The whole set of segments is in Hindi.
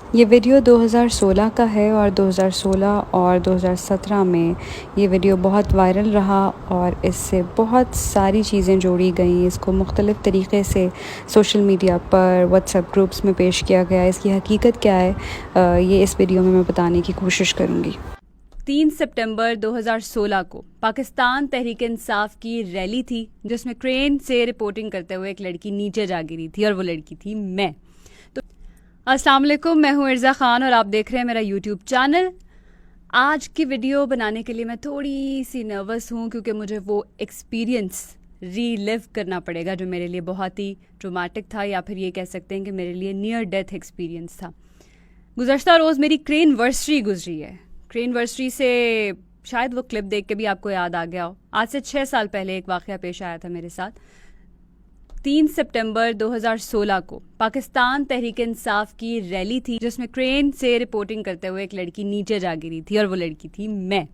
ये वीडियो 2016 का है और 2016 और 2017 में ये वीडियो बहुत वायरल रहा और इससे बहुत सारी चीज़ें जोड़ी गई। इसको मुख्तलिफ़ तरीक़े से सोशल मीडिया पर व्हाट्सएप ग्रुप्स में पेश किया गया। इसकी हकीकत क्या है ये इस वीडियो में मैं बताने की कोशिश करूँगी। 3 सितंबर 2016 को पाकिस्तान तहरीक इंसाफ की रैली थी जिसमें क्रेन से रिपोर्टिंग करते हुए एक लड़की नीचे जा गिरी थी और वो लड़की थी मैं। तो अस्सलाम वालेकुम, मैं हूँ इर्ज़ा खान और आप देख रहे हैं मेरा यूट्यूब चैनल। आज की वीडियो बनाने के लिए मैं थोड़ी सी नर्वस हूँ क्योंकि मुझे वो एक्सपीरियंस रीलिव करना पड़ेगा जो मेरे लिए बहुत ही ट्रोमैटिक था, या फिर ये कह सकते हैं कि मेरे लिए नियर डेथ एक्सपीरियंस था। गुज़श्ता रोज़ मेरी क्रेन वर्सरी गुजरी है। क्रेन वर्सरी से शायद वो क्लिप देख के भी आपको याद आ गया हो। आज से 6 साल पहले एक वाक़या पेश आया था मेरे साथ। 3 सितंबर 2016 को पाकिस्तान तहरीक इंसाफ की रैली थी जिसमें क्रेन से रिपोर्टिंग करते हुए एक लड़की नीचे जा गिरी थी और वो लड़की थी मैं।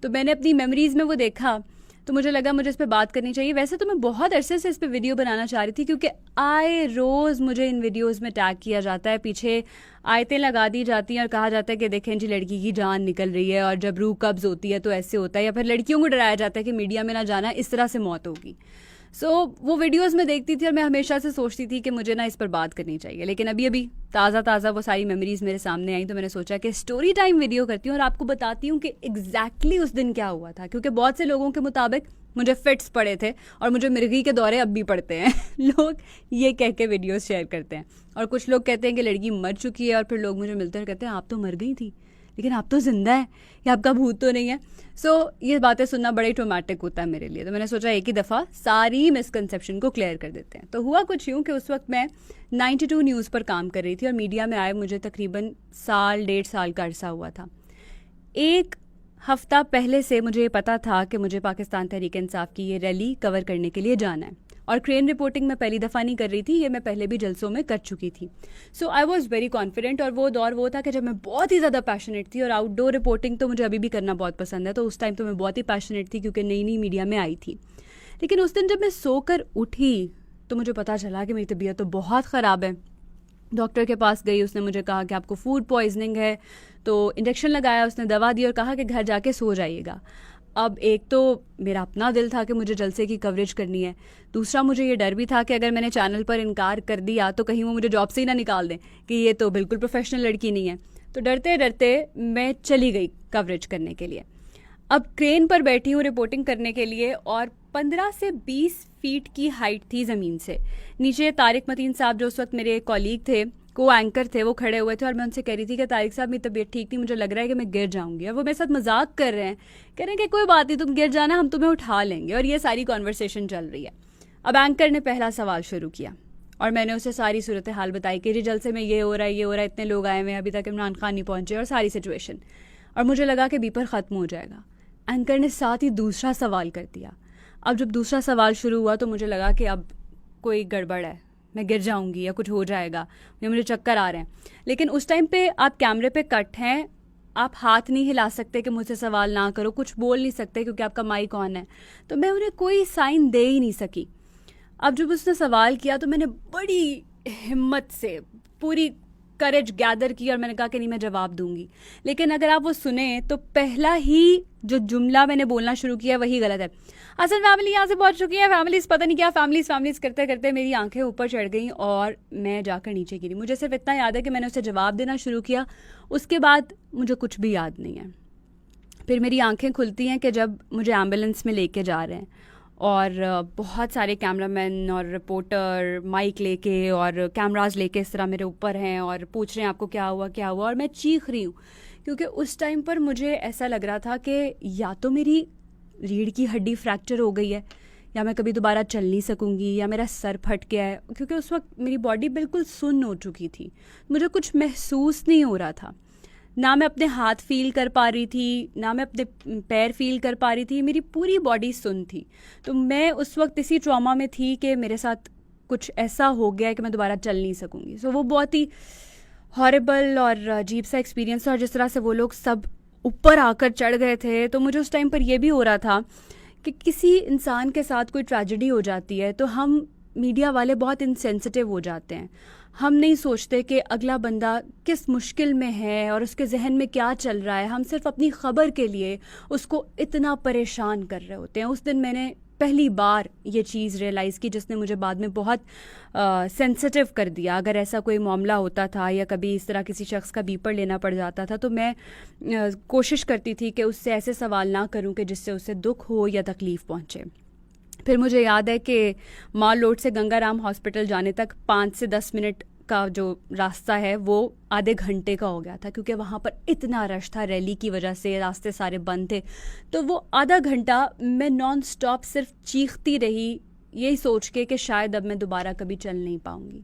तो मैंने अपनी मेमोरीज़ में वो देखा तो मुझे लगा मुझे इस पर बात करनी चाहिए। वैसे तो मैं बहुत अरसे से इस पर वीडियो बनाना चाह रही थी क्योंकि आए रोज़ मुझे इन वीडियोस में टैग किया जाता है, पीछे आयतें लगा दी जाती हैं और कहा जाता है कि देखें जी लड़की की जान निकल रही है और जब रूह कब्ज़ होती है तो ऐसे होता है, या फिर लड़कियों को डराया जाता है कि मीडिया में ना जाना, इस तरह से मौत होगी। वो वीडियोस में देखती थी और मैं हमेशा से सोचती थी कि मुझे ना इस पर बात करनी चाहिए। लेकिन अभी ताज़ा वो सारी मेमोरीज मेरे सामने आई तो मैंने सोचा कि स्टोरी टाइम वीडियो करती हूँ और आपको बताती हूँ कि एग्जैक्टली उस दिन क्या हुआ था, क्योंकि बहुत से लोगों के मुताबिक मुझे फिट्स पड़े थे और मुझे मिर्गी के दौरे अब भी पड़ते हैं। लोग ये कह के वीडियोस शेयर करते हैं और कुछ लोग कहते हैं कि लड़की मर चुकी है और फिर लोग मुझे मिलते हैं कहते हैं आप तो मर गई थी लेकिन आप तो जिंदा है, या आपका भूत तो नहीं है। ये बातें सुनना बड़ा ही ट्रोमैटिक होता है मेरे लिए। तो मैंने सोचा एक ही दफ़ा सारी मिसकंसेप्शन को क्लियर कर देते हैं। तो हुआ कुछ यूँ कि उस वक्त मैं 92 न्यूज़ पर काम कर रही थी और मीडिया में आए मुझे तकरीबन साल 1.5 साल का अरसा हुआ था। एक हफ्ता पहले से मुझे पता था कि मुझे पाकिस्तान तहरीक इंसाफ की ये रैली कवर करने के लिए जाना है और क्रेन रिपोर्टिंग मैं पहली दफ़ा नहीं कर रही थी, ये मैं पहले भी जलसों में कर चुकी थी। आई वॉज वेरी कॉन्फिडेंट और वो दौर वो था कि जब मैं बहुत ही ज़्यादा पैशनेट थी और आउटडोर रिपोर्टिंग तो मुझे अभी भी करना बहुत पसंद है, तो उस टाइम तो मैं बहुत ही पैशनेट थी क्योंकि नई नई मीडिया में आई थी। लेकिन उस दिन जब मैं सोकर उठी तो मुझे पता चला कि मेरी तबीयत तो बहुत ख़राब है। डॉक्टर के पास गई, उसने मुझे कहा कि आपको फूड पॉइजनिंग है, तो इंजेक्शन लगाया, उसने दवा दी और कहा कि घर जाके सो जाइएगा। अब एक तो मेरा अपना दिल था कि मुझे जलसे की कवरेज करनी है, दूसरा मुझे ये डर भी था कि अगर मैंने चैनल पर इनकार कर दिया तो कहीं वो मुझे जॉब से ही ना निकाल दें कि ये तो बिल्कुल प्रोफेशनल लड़की नहीं है। तो डरते डरते मैं चली गई कवरेज करने के लिए। अब क्रेन पर बैठी हूँ रिपोर्टिंग करने के लिए और 15 से 20 फीट की हाइट थी ज़मीन से। नीचे तारिक मतीन साहब जो उस वक्त मेरे कॉलीग थे, को एंकर थे, वो खड़े हुए थे और मैं उनसे कह रही थी कि तारिक साहब मेरी तबीयत ठीक नहीं, मुझे लग रहा है कि मैं गिर जाऊंगी। और वो मेरे साथ मजाक कर रहे हैं, कह रहे हैं कि कोई बात नहीं, तुम गिर जाना, हम तुम्हें उठा लेंगे। और ये सारी कॉन्वर्सेशन चल रही है। अब एंकर ने पहला सवाल शुरू किया और मैंने उसे सारी सूरत हाल बताई कि जी जलसे में ये हो रहा है, ये हो रहा है, इतने लोग आए हुए हैं, अभी तक इमरान खान नहीं पहुंचे, और सारी सिचुएशन। और मुझे लगा कि बीपर ख़त्म हो जाएगा। एंकर ने साथ ही दूसरा सवाल कर दिया। अब जब दूसरा सवाल शुरू हुआ तो मुझे लगा कि अब कोई गड़बड़ है, मैं गिर जाऊंगी या कुछ हो जाएगा या मुझे चक्कर आ रहे हैं। लेकिन उस टाइम पे आप कैमरे पे कट हैं, आप हाथ नहीं हिला सकते कि मुझसे सवाल ना करो, कुछ बोल नहीं सकते क्योंकि आपका माइक ऑन है। तो मैं उन्हें कोई साइन दे ही नहीं सकी। अब जब उसने सवाल किया तो मैंने बड़ी हिम्मत से पूरी करेज गैदर की और मैंने कहा कि नहीं मैं जवाब दूंगी। लेकिन अगर आप वो सुने तो पहला ही जो जुमला मैंने बोलना शुरू किया वही गलत है। असल फैमिली यहाँ से पहुंच चुकी है, फैमिलीज पता नहीं क्या फैमिलीज करते करते मेरी आंखें ऊपर चढ़ गई और मैं जाकर नीचे गिरी। मुझे सिर्फ इतना याद है कि मैंने उसे जवाब देना शुरू किया, उसके बाद मुझे कुछ भी याद नहीं है। फिर मेरी आंखें खुलती हैं कि जब मुझे एम्बुलेंस में लेके जा रहे हैं और बहुत सारे कैमरामैन और रिपोर्टर माइक लेके और कैमराज लेके इस तरह मेरे ऊपर हैं और पूछ रहे हैं आपको क्या हुआ, और मैं चीख रही हूँ क्योंकि उस टाइम पर मुझे ऐसा लग रहा था कि या तो मेरी रीढ़ की हड्डी फ्रैक्चर हो गई है या मैं कभी दोबारा चल नहीं सकूंगी या मेरा सर फट गया है, क्योंकि उस वक्त मेरी बॉडी बिल्कुल सुन्न हो चुकी थी। मुझे कुछ महसूस नहीं हो रहा था, ना मैं अपने हाथ फील कर पा रही थी, ना मैं अपने पैर फील कर पा रही थी, मेरी पूरी बॉडी सुन्न थी। तो मैं उस वक्त इसी ट्रॉमा में थी कि मेरे साथ कुछ ऐसा हो गया है कि मैं दोबारा चल नहीं सकूंगी। वो बहुत ही हॉरिबल और अजीब सा एक्सपीरियंस था। और जिस तरह से वो लोग सब ऊपर आकर चढ़ गए थे तो मुझे उस टाइम पर यह भी हो रहा था कि किसी इंसान के साथ कोई ट्रेजेडी हो जाती है तो हम मीडिया वाले बहुत इनसेंसिटिव हो जाते हैं। हम नहीं सोचते कि अगला बंदा किस मुश्किल में है और उसके जहन में क्या चल रहा है। हम सिर्फ अपनी ख़बर के लिए उसको इतना परेशान कर रहे होते हैं। उस दिन मैंने पहली बार ये चीज़ रियलाइज़ की जिसने मुझे बाद में बहुत सेंसिटिव कर दिया। अगर ऐसा कोई मामला होता था या कभी इस तरह किसी शख्स का बीपर लेना पड़ जाता था तो मैं कोशिश करती थी कि उससे ऐसे सवाल ना करूं कि जिससे उसे दुख हो या तकलीफ़ पहुंचे। फिर मुझे याद है कि माल रोड से गंगाराम हॉस्पिटल जाने तक 5 से 10 मिनट का जो रास्ता है वो आधे घंटे का हो गया था, क्योंकि वहाँ पर इतना रश था, रैली की वजह से रास्ते सारे बंद थे। तो वो आधा घंटा मैं नॉन स्टॉप सिर्फ चीखती रही, यही सोच के कि शायद अब मैं दोबारा कभी चल नहीं पाऊँगी।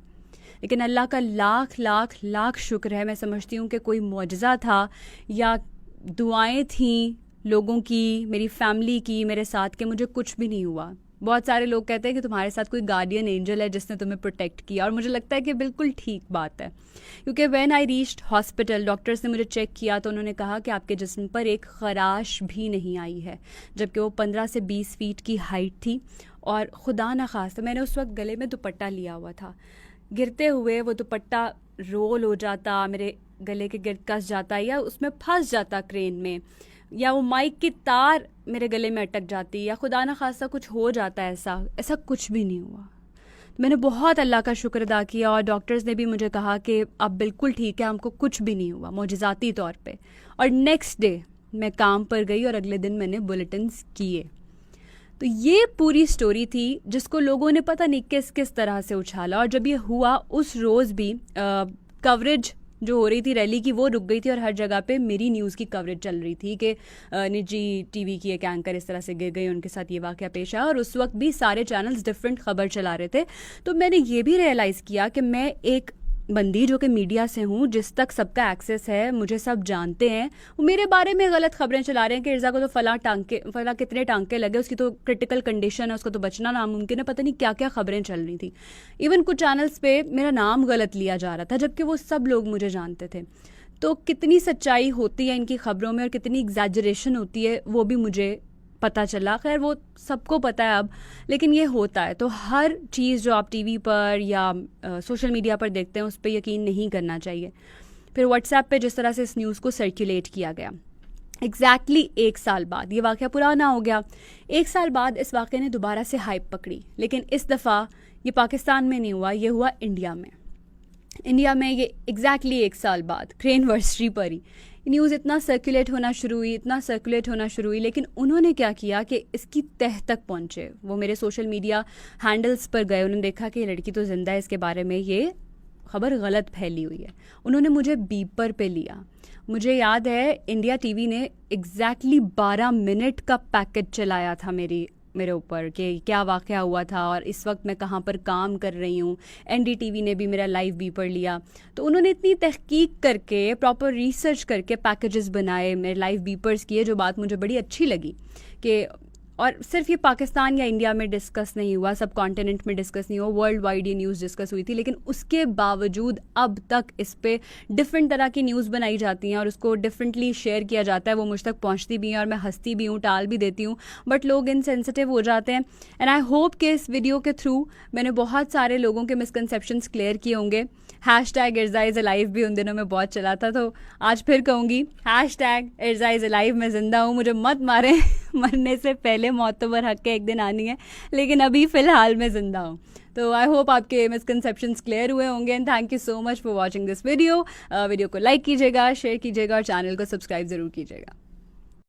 लेकिन अल्लाह का लाख लाख लाख शुक्र है, मैं समझती हूँ कि कोई मुआजिज़ा था या दुआएं थीं लोगों की, मेरी फैमिली की मेरे साथ, कि मुझे कुछ भी नहीं हुआ। बहुत सारे लोग कहते हैं कि तुम्हारे साथ कोई गार्डियन एंजल है जिसने तुम्हें प्रोटेक्ट किया, और मुझे लगता है कि बिल्कुल ठीक बात है। क्योंकि when I reached hospital, doctors ने मुझे चेक किया तो उन्होंने कहा कि आपके जिस्म पर एक खराश भी नहीं आई है, जबकि वो 15 से 20 फीट की हाइट थी। और खुदा न खास्ता मैंने उस वक्त गले में दुपट्टा लिया हुआ था, गिरते हुए वो दुपट्टा रोल हो जाता, मेरे गले के गिर्द कस जाता या उसमें फंस जाता क्रेन में, या वो माइक की तार मेरे गले में अटक जाती, या खुदा न खास्ता कुछ हो जाता है। ऐसा कुछ भी नहीं हुआ। मैंने बहुत अल्लाह का शुक्र अदा किया और डॉक्टर्स ने भी मुझे कहा कि अब बिल्कुल ठीक है, हमको कुछ भी नहीं हुआ मौजज़ाती तौर पे। और नेक्स्ट डे मैं काम पर गई और अगले दिन मैंने बुलेटिन्स किए। तो ये पूरी स्टोरी थी जिसको लोगों ने पता नहीं किस किस तरह से उछाला। और जब ये हुआ उस रोज़ भी कवरेज जो हो रही थी रैली की वो रुक गई थी और हर जगह पे मेरी न्यूज़ की कवरेज चल रही थी कि निजी टीवी की एक एंकर इस तरह से गिर गई, उनके साथ ये वाक़या पेश आया। और उस वक्त भी सारे चैनल्स डिफरेंट खबर चला रहे थे। तो मैंने ये भी रियलाइज़ किया कि मैं एक बंदी जो कि मीडिया से हूँ, जिस तक सबका एक्सेस है, मुझे सब जानते हैं, वो मेरे बारे में गलत खबरें चला रहे हैं कि इर्जा को तो फला कितने टांके लगे, उसकी तो क्रिटिकल कंडीशन है, उसको तो बचना नामुमकिन है, पता नहीं क्या क्या खबरें चल रही थी। इवन कुछ चैनल्स पे मेरा नाम गलत लिया जा रहा था जबकि वो सब लोग मुझे जानते थे। तो कितनी सच्चाई होती है इनकी खबरों में और कितनी एग्जैजरेशन होती है वो भी मुझे पता चला। खैर वो सबको पता है अब, लेकिन ये होता है। तो हर चीज़ जो आप टीवी पर या सोशल मीडिया पर देखते हैं उस पर यकीन नहीं करना चाहिए। फिर व्हाट्सएप पे जिस तरह से इस न्यूज़ को सर्कुलेट किया गया, एग्जैक्टली 1 साल बाद, ये वाक़या पुराना हो गया, 1 साल बाद इस वाक़े ने दोबारा से हाइप पकड़ी। लेकिन इस दफ़ा ये पाकिस्तान में नहीं हुआ, ये हुआ इंडिया में। इंडिया में ये एग्जैक्टली 1 साल बाद क्रेनवर्सरी पर ही न्यूज़ इतना सर्कुलेट होना शुरू हुई। लेकिन उन्होंने क्या किया कि इसकी तह तक पहुँचे। वो मेरे सोशल मीडिया हैंडल्स पर गए, उन्होंने देखा कि ये लड़की तो ज़िंदा है, इसके बारे में ये खबर गलत फैली हुई है। उन्होंने मुझे बीपर पे लिया। मुझे याद है इंडिया टीवी ने एग्जैक्टली 12 मिनट का पैकेज चलाया था मेरे ऊपर कि क्या वाक़या हुआ था और इस वक्त मैं कहाँ पर काम कर रही हूँ। एनडीटीवी ने भी मेरा लाइव बीपर लिया। तो उन्होंने इतनी तहकीक करके, प्रॉपर रिसर्च करके पैकेजेस बनाए, मेरे लाइव बीपर्स किए, जो बात मुझे बड़ी अच्छी लगी कि और सिर्फ ये पाकिस्तान या इंडिया में डिस्कस नहीं हुआ, सब कॉन्टिनेंट में डिस्कस नहीं हुआ, वर्ल्ड वाइड ये न्यूज़ डिस्कस हुई थी। लेकिन उसके बावजूद अब तक इस पे डिफरेंट तरह की न्यूज़ बनाई जाती हैं और उसको डिफरेंटली शेयर किया जाता है। वो मुझ तक पहुंचती भी हैं और मैं हंसती भी हूँ, टाल भी देती हूँ, बट लोग इनसेंसिटिव हो जाते हैं। एंड आई होप कि इस वीडियो के थ्रू मैंने बहुत सारे लोगों के मिसकनसेप्शंस क्लियर किए होंगे। हैशटैग इर्जा इज़ अलाइव भी उन दिनों में बहुत चला था, तो आज फिर कहूँगी हैशटैग इर्जा इज़ अलाइव, मैं ज़िंदा हूँ, मुझे मत मारें, मरने से पहले मौत तो हक के एक दिन आनी है, लेकिन अभी फ़िलहाल मैं ज़िंदा हूँ। तो आई होप आपके मिसकनसेप्शंस क्लियर हुए होंगे। And thank you so much for watching this video. Video को लाइक कीजिएगा, शेयर कीजिएगा और चैनल को सब्सक्राइब ज़रूर कीजिएगा।